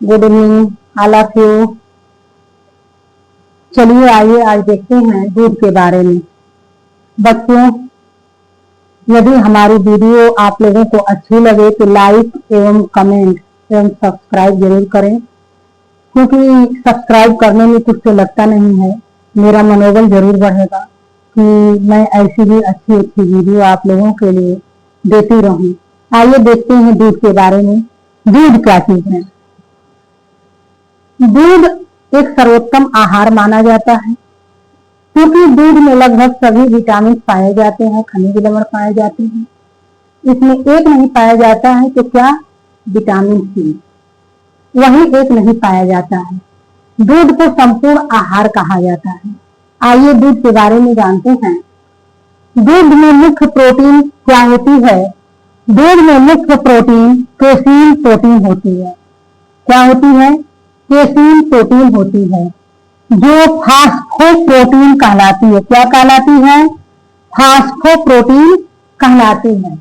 Good evening all of you. चलिए आइए आज देखते हैं दूध के बारे में। बच्चों, यदि हमारी वीडियो आप लोगों को अच्छी लगे तो लाइक एवं कमेंट एवं सब्सक्राइब जरूर करें, क्योंकि सब्सक्राइब करने में कुछ तो लगता नहीं है। मेरा मनोबल जरूर बढ़ेगा कि मैं ऐसी ही अच्छी अच्छी वीडियो आप लोगों के लिए देती रहूं। आइए देखते हैं दूध के बारे में। दूध क्या चीज है? दूध एक सर्वोत्तम आहार माना जाता है, क्योंकि दूध में लगभग सभी विटामिन पाए जाते हैं, खनिज लवण पाए जाते हैं। इसमें एक नहीं पाया जाता है तो क्या? विटामिन सी, वही एक नहीं पाया जाता है। दूध को संपूर्ण आहार कहा जाता है। आइए दूध के बारे में जानते हैं। दूध में मुख्य प्रोटीन क्या होती है? दूध में मुख्य प्रोटीन केसीन प्रोटीन होती है। क्या होती है? केसीन प्रोटीन होती है, जो फास्फोप्रोटीन कहलाती है। क्या कहलाती है? फास्फोप्रोटीन कहलाती है।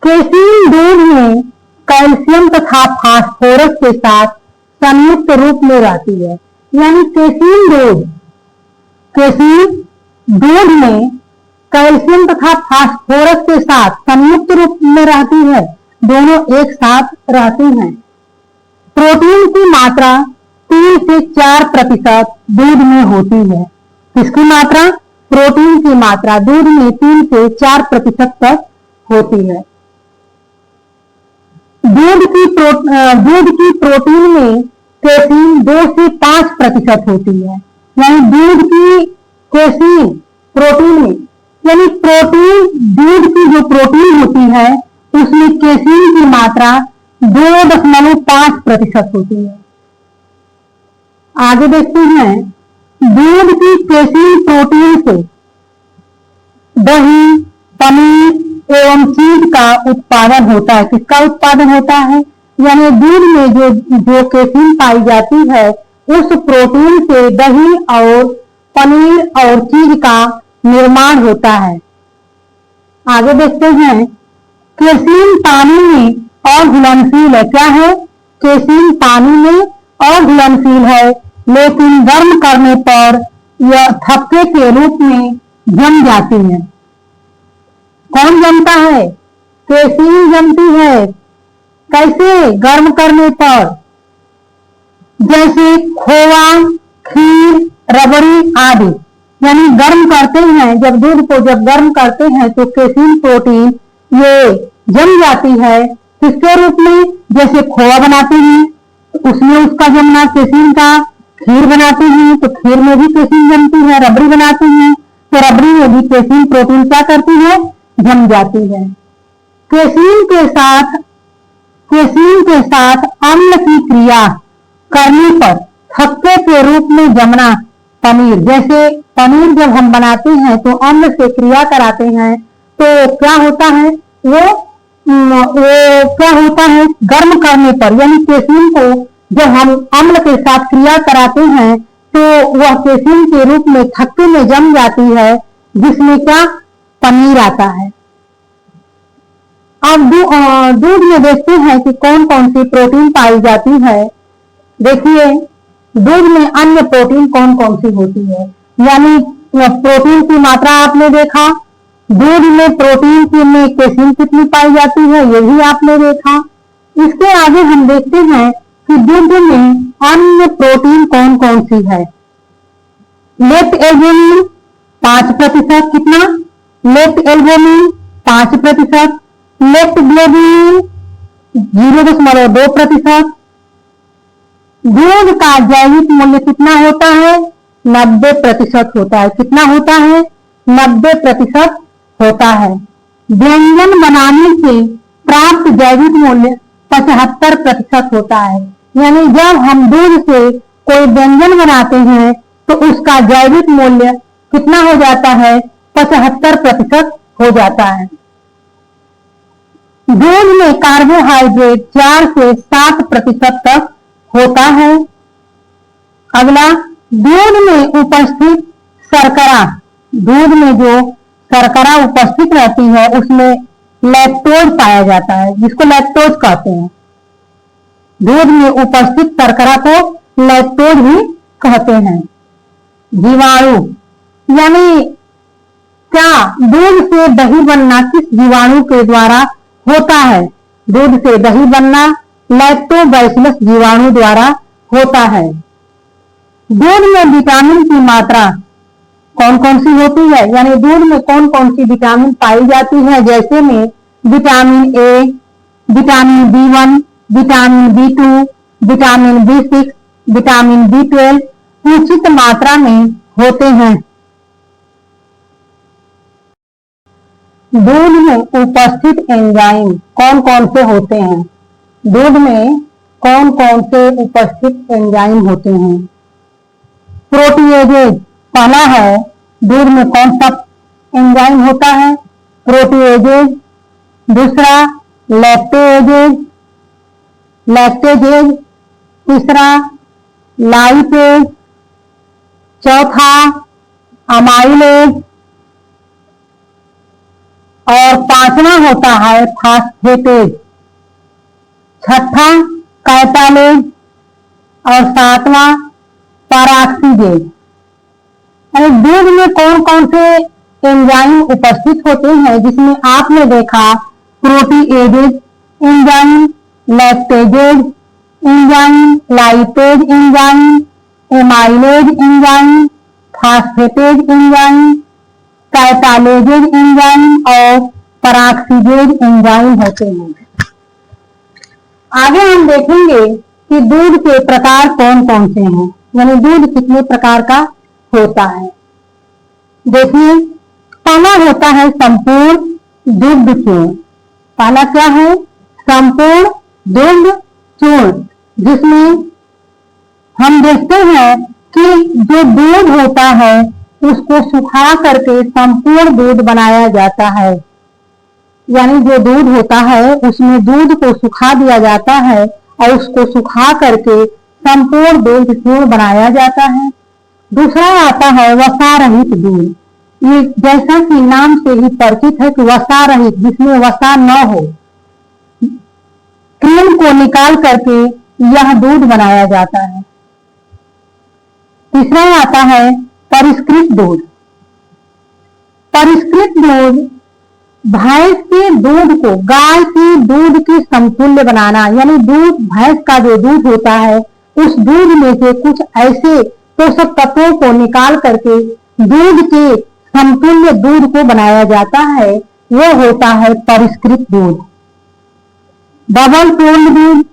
केसीन दूध में कैल्शियम तथा फास्फोरस के साथ संयुक्त रूप में रहती है। यानी केसीन दूध में कैल्शियम तथा फास्फोरस के साथ संयुक्त रूप में रहती है, दोनों एक साथ रहती हैं। प्रोटीन की मात्रा 3 से 4% दूध में होती है। किसकी मात्रा? प्रोटीन की मात्रा दूध में 3 से 4% तक होती है। दूध की प्रोटीन में केसीन 2 से 5% होती है। यानी दूध की केसीन प्रोटीन में, यानी दूध की जो प्रोटीन होती है उसमें केसीन की मात्रा 2.5% होती है। आगे देखते हैं। दूध की केसीन प्रोटीन से दही, पनीर एवं चीज का उत्पादन होता है। किसका उत्पादन होता है? यानी दूध में जो केसीन पाई जाती है उस प्रोटीन से दही और पनीर और चीज का निर्माण होता है। आगे देखते हैं। केसीन पानी में अघुलनशील है। क्या है? केसीन पानी में अघुलनशील है, लेकिन गर्म करने पर यह थक्के के रूप में जम जाती है। कौन जमता है? केसीन जमती है। कैसे? गर्म करने पर। जैसे खोआ, खीर, रबड़ी आदि। यानी गर्म करते हैं, जब दूध को गर्म करते हैं तो केसीन प्रोटीन ये जम जाती है। किसके रूप में? जैसे खोआ बनाते हैं तो उसमें उसका जमना केसीन का। खीर बनाते हैं तो खीर में भी केसीन जमती है। रबड़ी बनाते हैं तो रबड़ी में भी केसीन प्रोटीन क्या करती है? जम जाती है। केसीन के साथ अम्ल की क्रिया करने पर थक्के के रूप में जमना पनीर। जैसे पनीर जब हम बनाते हैं तो अम्ल से क्रिया कराते हैं तो क्या होता है? वो क्या होता है? गर्म करने पर, यानी केसीन को जब हम अम्ल के साथ क्रिया कराते हैं तो वह केसीन के रूप में थक्के में जम जाती है, जिसमें क्या? पनीर आता है। अब दूध में देखते हैं कि कौन कौन सी प्रोटीन पाई जाती है। देखिए, दूध में अन्य प्रोटीन कौन कौन सी होती है। यानी प्रोटीन की मात्रा आपने देखा, दूध में प्रोटीन में केसीन कितनी पाई जाती है ये भी आपने देखा। इसके आगे हम देखते हैं कि दूध में अन्य प्रोटीन कौन कौन सी है। Left albumin 5%। कितना? Left albumin 5%। Left globulin 0.2%। दूध का जैविक मूल्य कितना होता है? 90% होता है। कितना होता है? 90% होता है। व्यंजन बनाने से प्राप्त जैविक मूल्य 75% होता है। यानी जब हम दूध से कोई व्यंजन बनाते हैं तो उसका जैविक मूल्य कितना हो जाता है? 75% हो जाता है। दूध में कार्बोहाइड्रेट 4 से 7% तक होता है। अगला, दूध में उपस्थित शर्करा। दूध में जो शर्करा उपस्थित रहती है उसमें लैक्टोज पाया जाता है, जिसको लैक्टोज कहते हैं। दूध में उपस्थित शर्करा को लैक्टोज भी कहते हैं। जीवाणु यानी क्या दूध से दही बनना किस जीवाणु के द्वारा होता है? दूध से दही बनना लैक्टोबैसिलस जीवाणु द्वारा होता है। दूध में विटामिन की मात्रा कौन कौन सी होती है? यानी दूध में कौन कौन सी विटामिन पाई जाती है? जैसे में vitamin A, vitamin B1, vitamin B2, vitamin B6, vitamin B12 उचित मात्रा में होते हैं। दूध में उपस्थित एंजाइम कौन कौन से होते हैं? दूध में कौन कौन से उपस्थित एंजाइम होते हैं? प्रोटीएजेज पहला है, दूध में कौन सा एंजाइम होता है? प्रोटीएजेज। दूसरा लैक्टेजेज। तीसरा लाइपेज। चौथा अमाइलेज और पांचवा होता है फास्फेटेज। छठा कैटालेज और सातवां पैराक्सीजेज। दूध में कौन कौन से एंजाइम उपस्थित होते हैं? जिसमें आपने देखा proteases enzyme, lactases enzyme, lipase enzyme, amylase enzyme, phosphatase enzyme, catalases enzyme और पैराक्सीजेज एंजाइम होते हैं। आगे हम देखेंगे कि दूध के प्रकार कौन कौन से हैं, यानी दूध कितने प्रकार का होता है। देखिए, पहला होता है संपूर्ण दुग्ध चूर्ण। पहला क्या है? संपूर्ण दुग्ध चूर्ण, जिसमें हम देखते हैं कि जो दूध होता है उसको सुखा करके संपूर्ण दूध बनाया जाता है। यानी जो दूध होता है उसमें दूध को सुखा दिया जाता है और उसको सुखा करके संपूर्ण दूध चूर्ण बनाया जाता है। दूसरा आता है वसा रहित दूध। ये जैसा कि नाम से ही परिचित है कि वसा रहित, जिसमें वसा न हो, क्रीम को निकाल करके यह दूध बनाया जाता है। तीसरा आता है परिष्कृत दूध। परिष्कृत दूध भैंस के दूध को गाय के दूध के समतुल्य बनाना, यानी दूध, भैंस का जो दूध होता है उस दूध में से कुछ ऐसे पोषक तत्वों को निकाल करके दूध के समतुल्य दूध को बनाया जाता है, वो होता है परिष्कृत दूध। डबल टोन्ड दूध।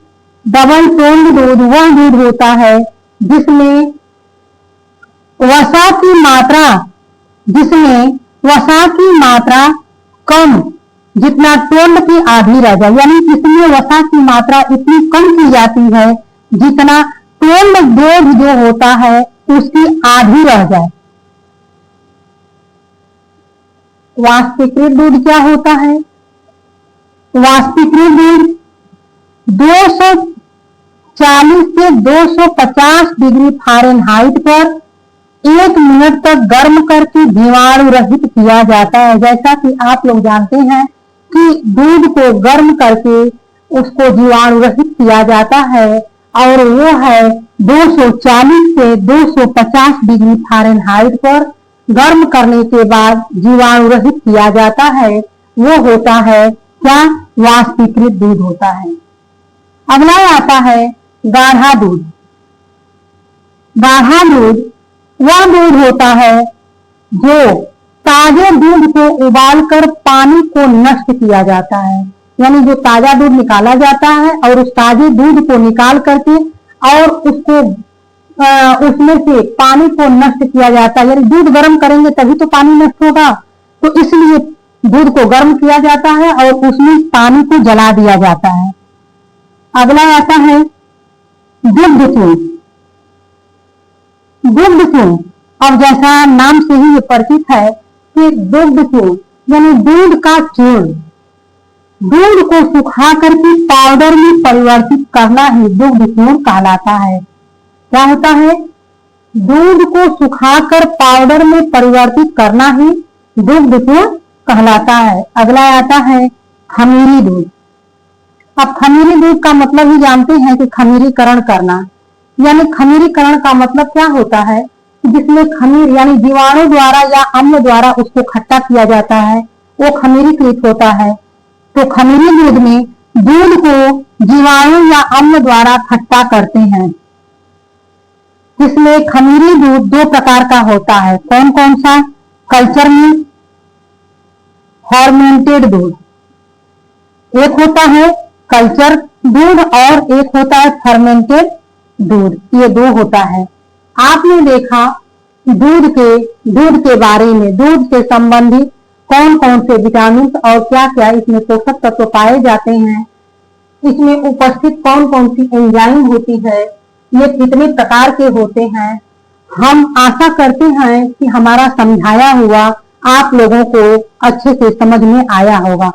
डबल टोन्ड दूध वह दूध होता है जिसमें वसा की मात्रा कम, जितना टोन्ड की आधी रह जाए, यानी इसमें वसा की मात्रा इतनी कम की जाती है जितना टोन्ड दूध जो होता है उसकी आधी रह जाए। वाष्पीकृत दूध क्या होता है? वाष्पीकृत दूध 240 से 250 डिग्री फ़ारेनहाइट पर 1 मिनट तक गर्म करके जीवाणु रहित किया जाता है। जैसा कि आप लोग जानते हैं कि दूध को गर्म करके उसको जीवाणु रहित किया जाता है और वो है 240 से 250 डिग्री फ़ारेनहाइट पर गर्म करने के बाद जीवाणु रहित किया जाता है। वो होता है क्या? वाष्पीकृत दूध होता है। अगला आता है गाढ़ा दूध। गाढ़ा दूध वह दूध होता है जो ताजे दूध को उबालकर पानी को नष्ट किया जाता है, यानी जो ताजा दूध निकाला जाता है और उस ताजे दूध को निकाल करके और उसको उसमें से पानी को नष्ट किया जाता है। यानी दूध गर्म करेंगे तभी तो पानी नष्ट होगा, तो इसलिए दूध को गर्म किया जाता है और उसमें पानी को जला दिया जाता है। अगला आता है दुग्ध चूर्ण। दुग्ध चूर्ण, अब जैसा नाम से ही ये परिचित है कि दुग्ध चूर्ण यानी दूध का चूर्ण, दूध को सुखा करके पाउडर में परिवर्तित करना ही दुग्ध चूर्ण कहलाता है। क्या होता है? दूध को सुखाकर पाउडर में परिवर्तित करना ही दुग्ध चूर्ण कहलाता है। अगला आता है खमीरी दूध। अब खमीरी दूध का मतलब ही जानते हैं कि खमीरीकरण करना, यानी खमीरीकरण का मतलब क्या होता है, जिसमें खमीर यानी जीवाणु द्वारा या अम्ल द्वारा उसको खट्टा किया जाता है, वो खमीरीकृत होता है। तो खमीरी दूध में दूध को जीवाणु या अम्ल द्वारा खट्टा करते हैं। इसमें खमीरी दूध दो प्रकार का होता है, कौन कौन सा, कल्चर में फर्मेंटेड दूध, एक होता है कल्चर दूध और एक होता है फर्मेंटेड दूध, ये दो होता है। आपने देखा दूध के बारे में, दूध से संबंधित कौन कौन से विटामिन और क्या क्या इसमें पोषक तत्व पाए जाते हैं, इसमें उपस्थित कौन कौन सी एंजाइम होती है, ये कितने प्रकार के होते हैं। हम आशा करते हैं कि हमारा समझाया हुआ आप लोगों को अच्छे से समझ में आया होगा।